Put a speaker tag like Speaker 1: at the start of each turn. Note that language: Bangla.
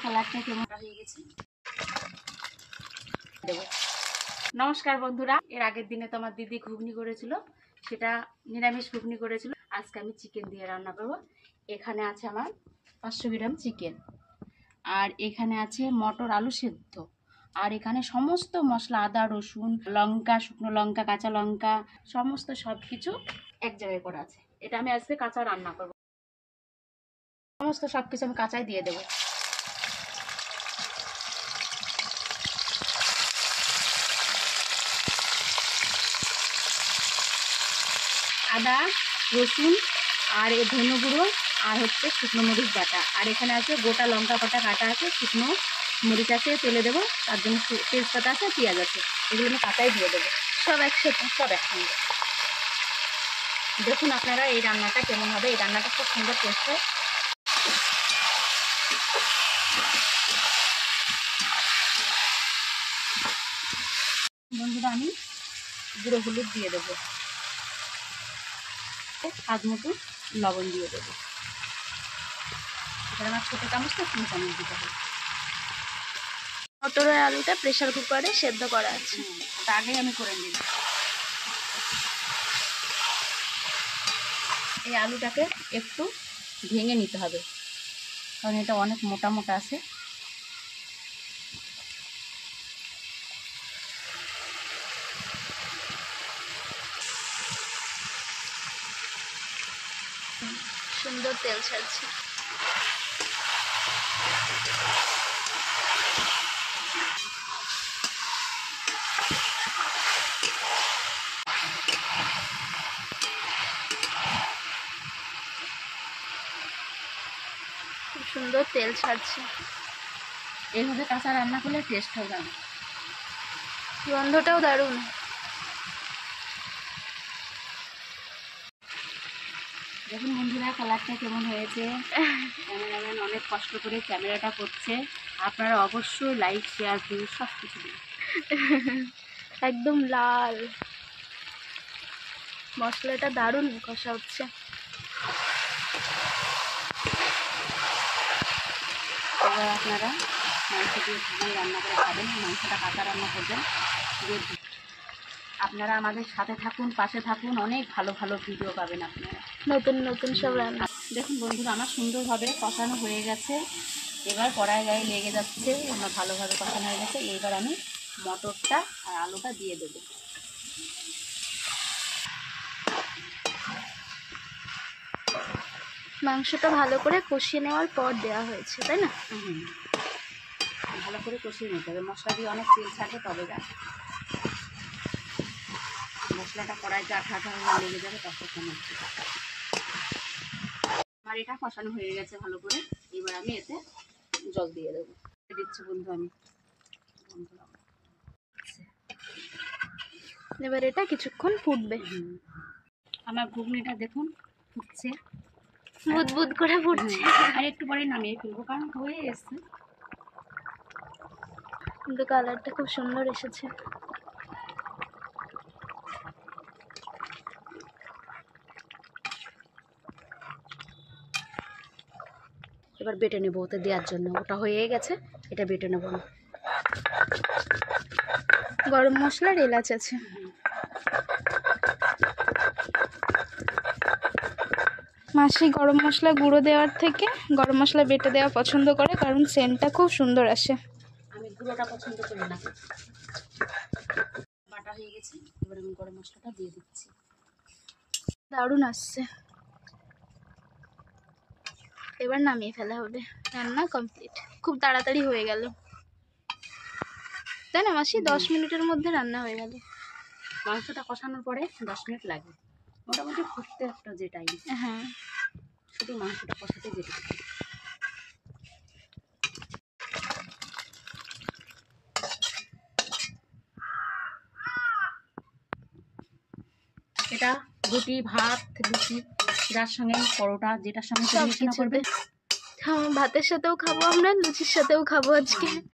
Speaker 1: কালারটা কেমন হয়ে গেছে দেবো। নমস্কার বন্ধুরা, এর আগের দিনে তো আমার দিদি ঘুগনি করেছিল, সেটা নিরামিষ ঘুগনি করেছিল। আজকে আমি চিকেন দিয়ে রান্না করব। এখানে আছে আমার 500 গ্রাম চিকেন, আর এখানে আছে মটর আলু সেদ্ধ, আর এখানে সমস্ত মশলা আদা রসুন লঙ্কা শুকনো লঙ্কা কাঁচা লঙ্কা সমস্ত সব কিছু এক জায়গায় করা আছে। এটা আমি আজকে কাঁচা রান্না করব। সমস্ত সব কিছু আমি কাঁচাই দিয়ে দেবো। আদা রসুন আর এই ধনে গুঁড়ো আর হচ্ছে শুকনো মরিচ বাটা, আর এখানে আছে গোটা লঙ্কা কটা কাটা আছে, শুকনো মরিচ আছে তেলে দেবো, তার জন্য তেজপাতা আছে, পেঁয়াজ আছে, এগুলো আমি কাঁচাই দিয়ে দেবো সব একসাথে, সব একসঙ্গে। দেখুন আপনারা এই রান্নাটা কেমন হবে। এই রান্নাটা খুব সুন্দর টেস্ট হয়। বন্ধুরা আমি গুঁড়ো হলুদ দিয়ে দেবো, স্বাদ মতো লবণ দিয়ে দেবো। এখানে আমার ছোটো চামচ তো 3 চামচ দিতে হবে।
Speaker 2: মটরের আলুটা প্রেসার কুকারে সেদ্ধ করা আছে,
Speaker 1: ওটা আগেই আমি করে নিই। এই আলুটাকে একটু ভেঙে নিতে হবে, কারণ এটা অনেক মোটা মোটা আছে।
Speaker 2: সুন্দর তেল ছাড়ছে। খুব সুন্দর তেল ছাড়ছে।
Speaker 1: এইভাবে কাঁচা রান্না করলে টেস্ট হবে না।
Speaker 2: গন্ধটাও দারুণ।
Speaker 1: দেখুন বন্ধুরা কালারটা কেমন হয়েছে। ক্যামেরাম্যান অনেক কষ্ট করে ক্যামেরাটা করছে, আপনারা অবশ্যই লাইক শেয়ার ভিউ সব কিছু দিন।
Speaker 2: একদম লাল, মশলাটা দারুণ কষা হচ্ছে।
Speaker 1: এবার আপনারা মাংস দিয়ে ঘুগনি রান্না করে খাবেন, মাংসটা কাঁচা রান্না করবেন। আপনারা আমাদের সাথে থাকুন, পাশে থাকুন, অনেক ভালো ভালো ভিডিও পাবেন আপনারা,
Speaker 2: নতুন নতুন সব রান্না।
Speaker 1: দেখুন বন্ধুরা আমার সুন্দরভাবে কষানো হয়ে গেছে। এবার কড়াই গায়ে লেগে যাচ্ছে, আমার ভালোভাবে কষানো হয়ে গেছে। এইবার আমি মটরটা আর আলুটা দিয়ে দেবো।
Speaker 2: মাংসটা ভালো করে কষিয়ে নেওয়ার পর দেওয়া হয়েছে, তাই না?
Speaker 1: ভালো করে কষিয়ে নিতে হবে, মশলা দিয়ে অনেক তেল ছাড়বে, তবে যা মশলাটা কড়াইতে আঠা আঠা লেগে যাবে তখন হচ্ছে। আমার এটা কষানো হয়ে গেছে ভালো করে। এবার আমি এতে জল দিয়ে দেবো, দিচ্ছি বন্ধু আমি।
Speaker 2: এবার এটা কিছুক্ষণ ফুটবে।
Speaker 1: আমার ঘুগনিটা দেখুন ফুটছে,
Speaker 2: বুদবুদ করে ফুটছে।
Speaker 1: আর একটু পরে নামিয়ে ফেলবো, কারণ হয়ে এসছে।
Speaker 2: কিন্তু কালারটা খুব সুন্দর এসেছে।
Speaker 1: এবার বেটে নেবো ওতে দেওয়ার জন্য, ওটা হয়ে গেছে, এটা বেটে নেবো।
Speaker 2: গরম মশলার এলাচ আছে। মাসি গরম মশলা গুঁড়ো দেওয়ার থেকে গরম মশলা বেটে দেওয়া পছন্দ করে, কারণ সেন্টটা খুব সুন্দর আসে।
Speaker 1: আমি গুঁড়োটা পছন্দ করি না। বাটা হয়ে গেছে, এবার আমি গরম মশলাটা দিয়ে দিচ্ছি।
Speaker 2: দারুণ আসছে। এবার নামিয়ে ফেলা হবে, রান্না কমপ্লিট। খুব তাড়াতাড়ি হয়ে গেল, তাই না মাসি? 10 মিনিটের মধ্যে রান্না হয়ে গেল।
Speaker 1: মাংসটা কষানোর পরে 10 মিনিট লাগে মোটামুটি ফুটতে, একটা যে টাইম।
Speaker 2: হ্যাঁ,
Speaker 1: শুধু মাংসটা কষাতে যেতে। এটা রুটি ভাত লুচি যার সঙ্গে পরোটা যেটার সঙ্গে
Speaker 2: সব
Speaker 1: পরিবেশন করবে।
Speaker 2: ভাতের সাথেও খাবো আমরা, লুচির সাথেও খাবো আজকে।